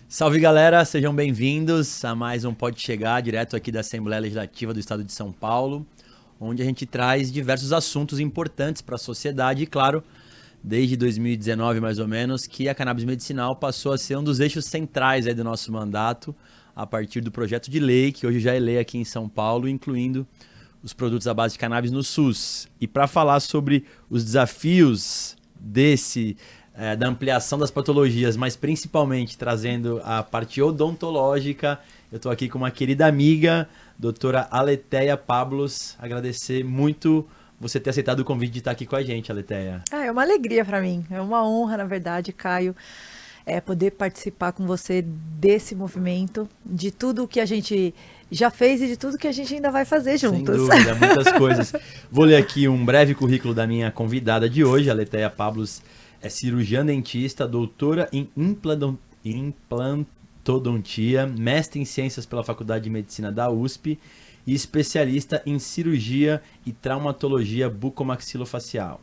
Salve galera, sejam bem-vindos a mais um Pode Chegar, direto aqui da Assembleia Legislativa do Estado de São Paulo, onde a gente traz diversos assuntos importantes para a sociedade e, claro, desde 2019 mais ou menos, que a cannabis medicinal passou a ser um dos eixos centrais aí do nosso mandato, a partir do projeto de lei, que hoje já é lei aqui em São Paulo, incluindo os produtos à base de cannabis no SUS. E para falar sobre os desafios da ampliação das patologias, mas principalmente trazendo a parte odontológica, eu estou aqui com uma querida amiga, doutora Aletheia Pablos. Agradecer muito você ter aceitado o convite de estar aqui com a gente, Aletheia. É uma alegria para mim, é uma honra, na verdade, Caio, poder participar com você desse movimento, de tudo que a gente já fez e de tudo que a gente ainda vai fazer juntos. Sem dúvida, muitas coisas. Vou ler aqui um breve currículo da minha convidada de hoje. A Aletheia Pablos é cirurgiã dentista, doutora em implantodontia, mestre em ciências pela Faculdade de Medicina da USP e especialista em cirurgia e traumatologia bucomaxilofacial.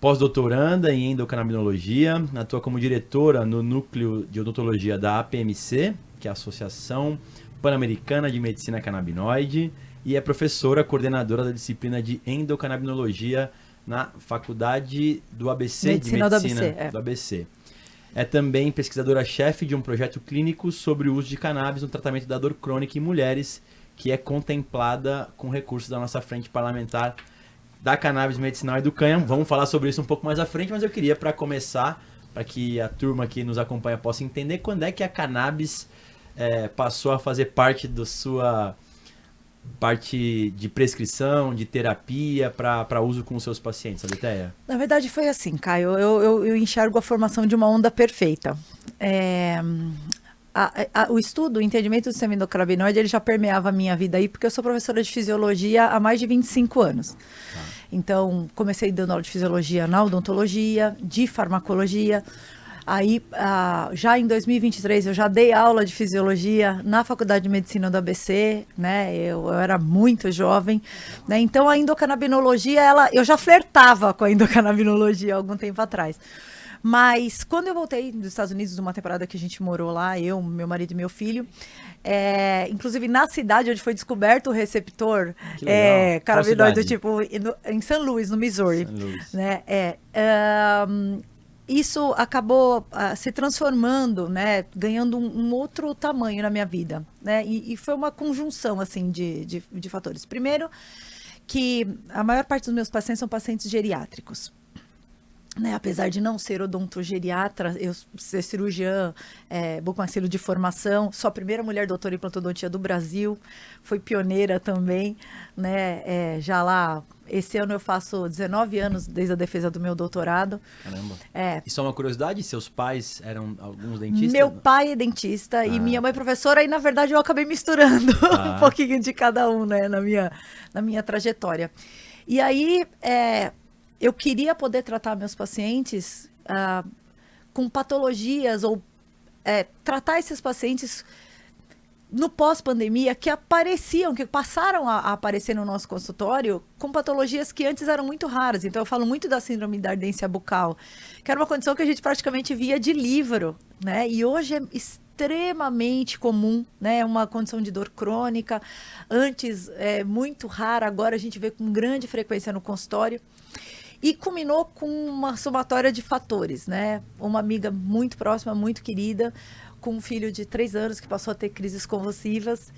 Pós-doutoranda em endocannabinologia, atua como diretora no núcleo de odontologia da APMC, que é a Associação Pan-Americana de Medicina Canabinoide, e é professora coordenadora da disciplina de endocannabinologia na Faculdade do ABC Medicina de Medicina do ABC, do ABC. É também pesquisadora-chefe de um projeto clínico sobre o uso de cannabis no tratamento da dor crônica em mulheres, que é contemplada com recursos da nossa frente parlamentar da cannabis medicinal e do cânhamo. Vamos falar sobre isso um pouco mais à frente, mas eu queria, para começar, para que a turma que nos acompanha possa entender, quando é que a cannabis passou a fazer parte da sua parte de prescrição, de terapia para uso com os seus pacientes, Aletheia? Na verdade foi assim, Caio, eu enxergo a formação de uma onda perfeita. O estudo, o entendimento do sistema endocannabinoide, ele já permeava a minha vida aí, porque eu sou professora de fisiologia há mais de 25 anos. Então, comecei dando aula de fisiologia na odontologia, de farmacologia. Aí, já em 2023, eu já dei aula de fisiologia na Faculdade de Medicina do ABC, né? Eu era muito jovem, né? Então, a endocannabinologia, eu já flertava com a endocannabinologia há algum tempo atrás. Mas quando eu voltei dos Estados Unidos, numa temporada que a gente morou lá, eu, meu marido e meu filho, inclusive na cidade onde foi descoberto o receptor canabinoide, tipo em St. Louis, no Missouri, St. Louis. Né? Isso acabou se transformando, né, ganhando um outro tamanho na minha vida, né, e foi uma conjunção assim de fatores. Primeiro, que a maior parte dos meus pacientes são pacientes geriátricos. Né, apesar de não ser odontogeriatra, eu ser cirurgiã bucomaxilo de formação, sou a primeira mulher doutora em implantodontia do Brasil, fui pioneira também, né, já lá, esse ano eu faço 19 anos desde a defesa do meu doutorado. Caramba. E só uma curiosidade, seus pais eram alguns dentistas? Meu pai é dentista e minha mãe é professora, e na verdade eu acabei misturando um pouquinho de cada um, né, na minha trajetória. E aí, eu queria poder tratar meus pacientes com patologias ou tratar esses pacientes no pós-pandemia que apareciam, que passaram a aparecer no nosso consultório com patologias que antes eram muito raras. Então eu falo muito da síndrome da ardência bucal, que era uma condição que a gente praticamente via de livro, né? E hoje é extremamente comum, né? Uma condição de dor crônica, antes muito rara, agora a gente vê com grande frequência no consultório. E culminou com uma somatória de fatores, né? Uma amiga muito próxima, muito querida, com um filho de 3 anos que passou a ter crises convulsivas.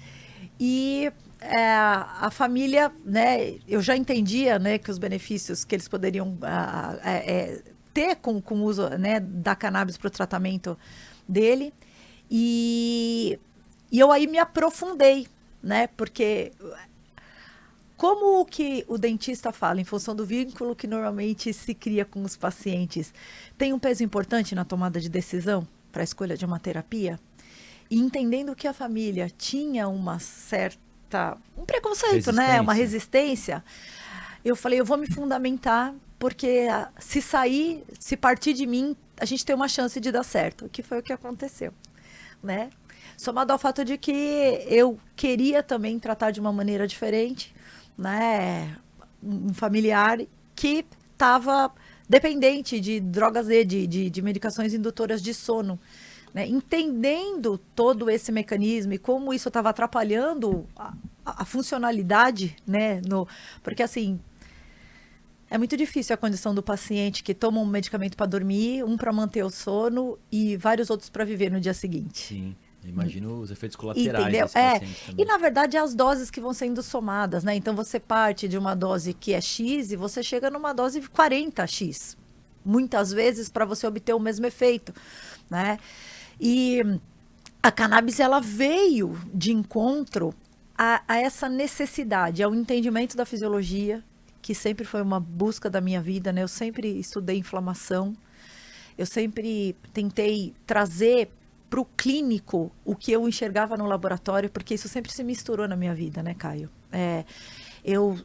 E a família, né? Eu já entendia, né, que os benefícios que eles poderiam ter com o uso, né, da cannabis para o tratamento dele. E eu aí me aprofundei, né? Porque como que o dentista fala, em função do vínculo que normalmente se cria com os pacientes, tem um peso importante na tomada de decisão para a escolha de uma terapia? E entendendo que a família tinha um preconceito, né? Uma resistência, eu falei, eu vou me fundamentar, porque se partir de mim, a gente tem uma chance de dar certo, que foi o que aconteceu, né? Somado ao fato de que eu queria também tratar de uma maneira diferente, né, um familiar que estava dependente de drogas de medicações indutoras de sono, né? Entendendo todo esse mecanismo e como isso estava atrapalhando a funcionalidade, né? Porque assim, é muito difícil a condição do paciente que toma um medicamento para dormir, um para manter o sono e vários outros para viver no dia seguinte. Sim. Imagino os efeitos colaterais Entendeu? desse paciente também. E na verdade é as doses que vão sendo somadas, né? Então você parte de uma dose que é X e você chega numa dose 40X. Muitas vezes para você obter o mesmo efeito, né? E a cannabis ela veio de encontro a essa necessidade, ao entendimento da fisiologia, que sempre foi uma busca da minha vida, né? Eu sempre estudei inflamação, eu sempre tentei trazer para o clínico o que eu enxergava no laboratório, porque isso sempre se misturou na minha vida, né, Caio? Eu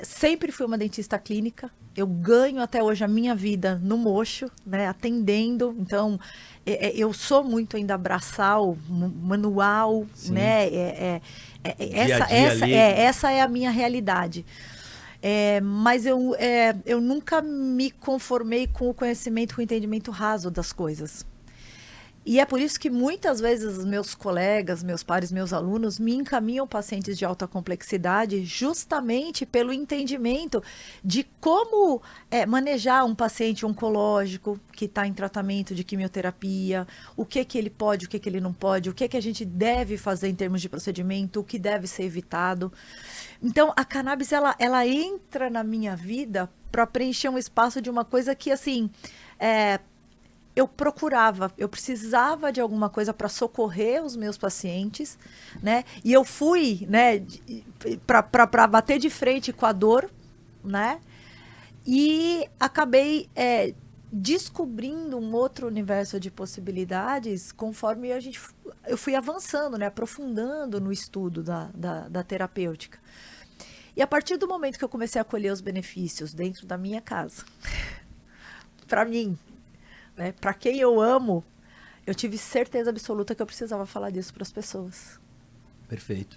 sempre fui uma dentista clínica, eu ganho até hoje a minha vida no mocho, né, atendendo, então eu sou muito ainda braçal, manual, sim, né, essa é a minha realidade. Mas eu nunca me conformei com o conhecimento, com o entendimento raso das coisas. E é por isso que muitas vezes os meus colegas, meus pares, meus alunos me encaminham pacientes de alta complexidade justamente pelo entendimento de como manejar um paciente oncológico que está em tratamento de quimioterapia, o que ele pode, o que ele não pode, o que a gente deve fazer em termos de procedimento, o que deve ser evitado. Então, a cannabis, ela entra na minha vida para preencher um espaço de uma coisa que, assim, eu procurava, eu precisava de alguma coisa para socorrer os meus pacientes, né? E eu fui, né, para bater de frente com a dor, né? E acabei descobrindo um outro universo de possibilidades conforme eu fui avançando, né? Aprofundando no estudo da terapêutica. E a partir do momento que eu comecei a colher os benefícios dentro da minha casa, para mim, né, para quem eu amo, eu tive certeza absoluta que eu precisava falar disso para as pessoas. Perfeito.